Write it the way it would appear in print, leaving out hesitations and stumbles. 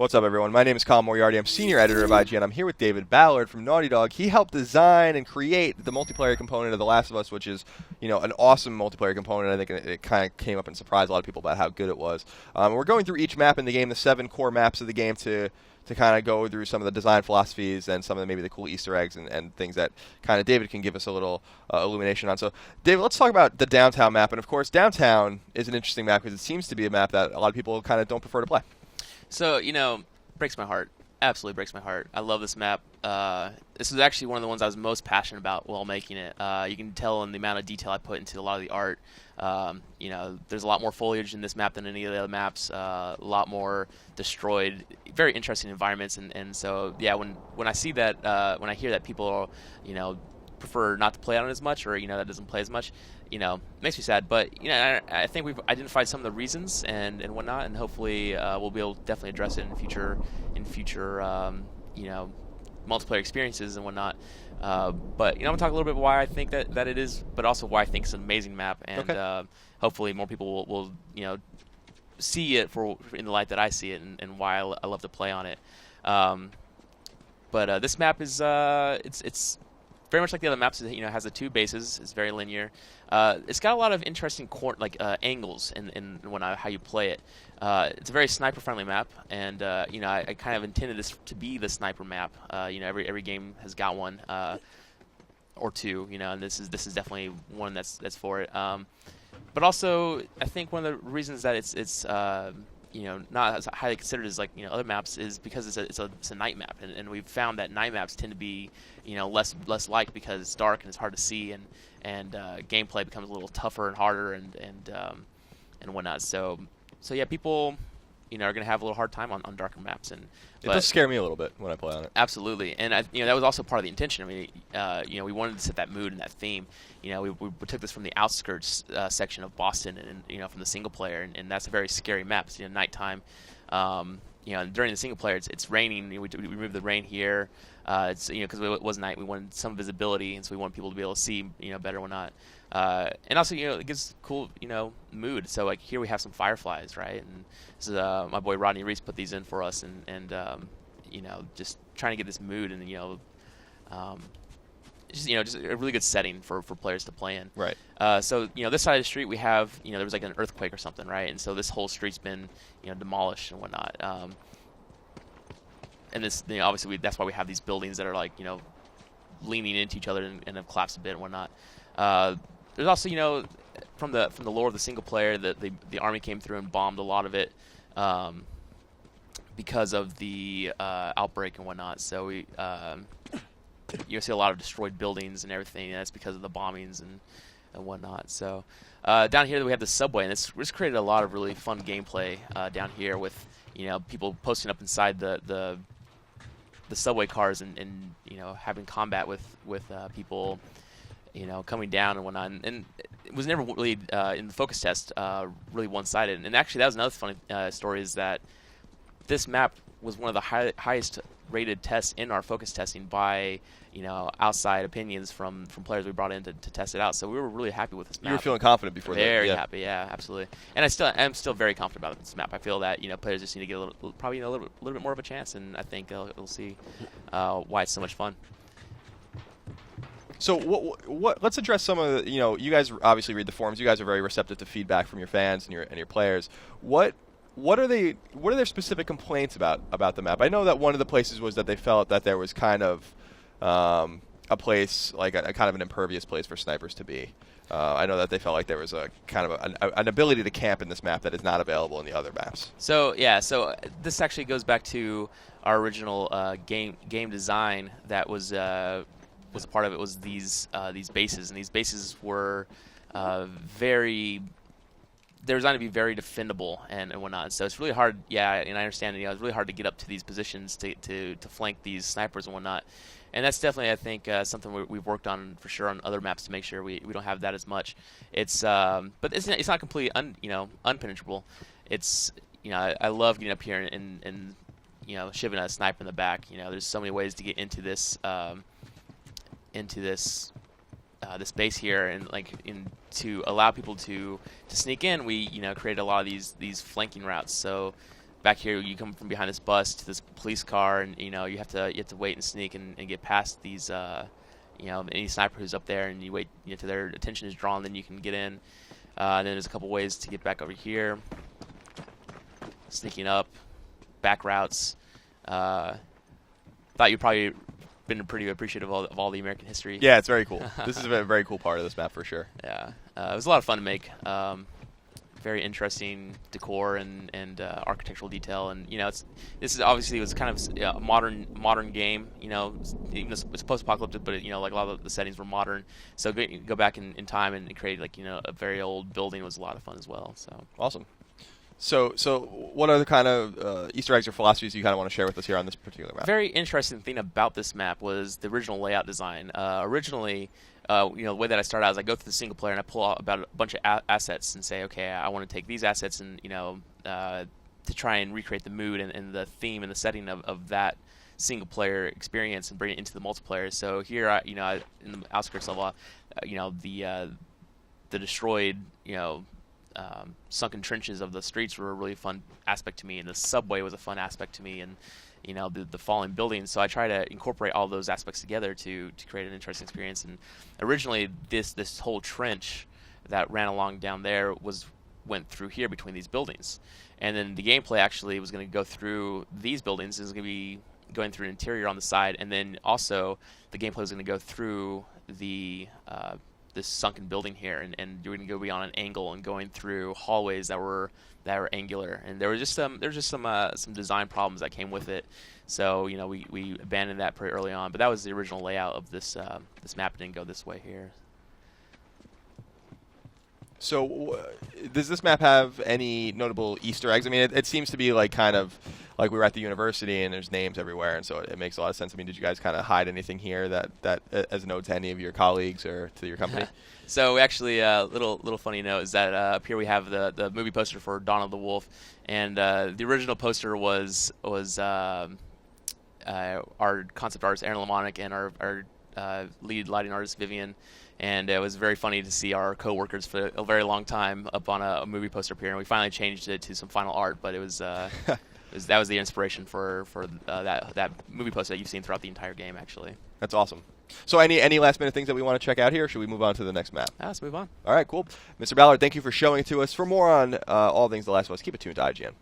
What's up, everyone? My name is Colin Moriarty. I'm senior editor of IGN. I'm here with David Ballard from Naughty Dog. He helped design and create the multiplayer component of The Last of Us, which is, an awesome multiplayer component. I think it kind of came up and surprised a lot of people about how good it was. We're going through each map in the game, the 7 core maps of the game, to kind of go through some of the design philosophies and some of maybe the cool Easter eggs and things that kind of David can give us a little illumination on. So, David, let's talk about the downtown map. And, of course, downtown is an interesting map because it seems to be a map that a lot of people kind of don't prefer to play. So, breaks my heart. Absolutely breaks my heart. I love this map. This was actually one of the ones I was most passionate about while making it. You can tell in the amount of detail I put into a lot of the art. There's a lot more foliage in this map than any of the other maps. A lot more destroyed. Very interesting environments. And so, yeah, when I see that, when I hear that people, prefer not to play on it as much, or that doesn't play as much, makes me sad. But I think we've identified some of the reasons and whatnot, and hopefully we'll be able to definitely address it in future multiplayer experiences and whatnot. But I'm gonna talk a little bit about why I think that it is, but also why I think it's an amazing map, and okay. Hopefully more people will see it in the light that I see it, and why I love to play on it. But this map is it's very much like the other maps. It has the 2 bases. It's very linear. It's got a lot of interesting angles in how you play it. It's a very sniper-friendly map, and I kind of intended this to be the sniper map. Every game has got one or 2. And this is definitely one that's for it. But also, I think one of the reasons that it's not as highly considered as other maps is because it's a night map, and we've found that night maps tend to be less liked because it's dark and it's hard to see, and gameplay becomes a little tougher and harder and whatnot. So yeah, people are gonna have a little hard time on darker maps, and It does scare me a little bit when I play on it. Absolutely, and that was also part of the intention. I mean, we wanted to set that mood and that theme. We took this from the outskirts section of Boston, and from the single player, and that's a very scary map. It's nighttime. And during the single player, it's raining. We removed the rain here. It's because it was night, we wanted some visibility, and so we wanted people to be able to see better or not. And also it gives cool mood. So here we have some fireflies, right? And this is my boy Rodney Reese put these in for us, and just trying to get this mood, and just a really good setting for players to play in. Right. So this side of the street we have there was like an earthquake or something, right? And so this whole street's been demolished and whatnot. And this obviously that's why we have these buildings that are leaning into each other and have collapsed a bit and whatnot. There's also from the lore of the single player that the army came through and bombed a lot of it because of the outbreak and whatnot. So we you see a lot of destroyed buildings and everything, and that's because of the bombings and whatnot. So down here we have the subway, and this created a lot of really fun gameplay down here with people posting up inside the subway cars and having combat with people coming down and whatnot. And it was never really in the focus test really one-sided. And actually that was another funny story, is that this map was one of the highest rated tests in our focus testing by outside opinions from players we brought in to test it out. So we were really happy with this map. You were feeling confident before that. Very happy, yeah, absolutely. And I'm still very confident about this map. I feel that players just need to get a little bit more of a chance, and I think they'll see why it's so much fun. So what? Let's address some of the. You guys obviously read the forums. You guys are very receptive to feedback from your fans and your players. What are their specific complaints about the map? I know that one of the places was that they felt that there was kind of a place, like a kind of an impervious place for snipers to be. I know that they felt like there was a kind of an ability to camp in this map that is not available in the other maps. So yeah, this actually goes back to our original game design. That was a part of it, was these bases, and these bases were they're designed to be very defendable and whatnot. So it's really hard, and I understand it's really hard to get up to these positions to flank these snipers and whatnot. And that's definitely, I think, something we've worked on for sure on other maps to make sure we don't have that as much. But it's not completely unpenetrable. It's I love getting up here and shivving a sniper in the back. There's so many ways to get into this this base here, and to allow people to sneak in, we created a lot of these flanking routes. So back here you come from behind this bus to this police car, and you have to wait and sneak and get past these any sniper who's up there, and you wait till their attention is drawn, then you can get in. And then there's a couple ways to get back over here. Sneaking up, back routes. Thought you'd probably been pretty appreciative of all the American history. Yeah, it's very cool. This is a very cool part of this map for sure. Yeah, it was a lot of fun to make. Very interesting decor and architectural detail, and this is obviously, it was kind of a modern game. Even it's post-apocalyptic, but like a lot of the settings were modern. So go back in time and create a very old building was a lot of fun as well. So awesome. So what other kind of Easter eggs or philosophies do you kind of want to share with us here on this particular map? Very interesting thing about this map was the original layout design. Originally, the way that I started out is I go through the single player and I pull out about a bunch of assets and say, okay, I want to take these assets and to try and recreate the mood and the theme and the setting of that single player experience and bring it into the multiplayer. So here, in the outskirts level, the destroyed, sunken trenches of the streets were a really fun aspect to me, and the subway was a fun aspect to me, and the falling buildings. So I try to incorporate all those aspects together to create an interesting experience. And originally, this whole trench that ran along down there went through here between these buildings, and then the gameplay actually was going to go through these buildings. It was going to be going through an interior on the side, and then also the gameplay was going to go through the this sunken building here, and you're going to go be on an angle and going through hallways that were angular, and there was just some design problems that came with it. So we abandoned that pretty early on, but that was the original layout of this map. It didn't go this way here. So does this map have any notable Easter eggs? I mean, it seems to be kind of like we were at the university and there's names everywhere, and so it makes a lot of sense. I mean, did you guys kind of hide anything here that as a note to any of your colleagues or to your company? So actually, little funny note is that up here we have the movie poster for Dawn of the Wolf, and the original poster was our concept artist Aaron Lamonic and our lead lighting artist Vivian. And it was very funny to see our co-workers for a very long time up on a movie poster up here, and we finally changed it to some final art. But it was that was the inspiration for that movie poster that you've seen throughout the entire game, actually. That's awesome. So any last minute things that we want to check out here, or should we move on to the next map? Let's move on. All right, cool. Mr. Ballard, thank you for showing it to us. For more on all things The Last of Us, keep it tuned to IGN.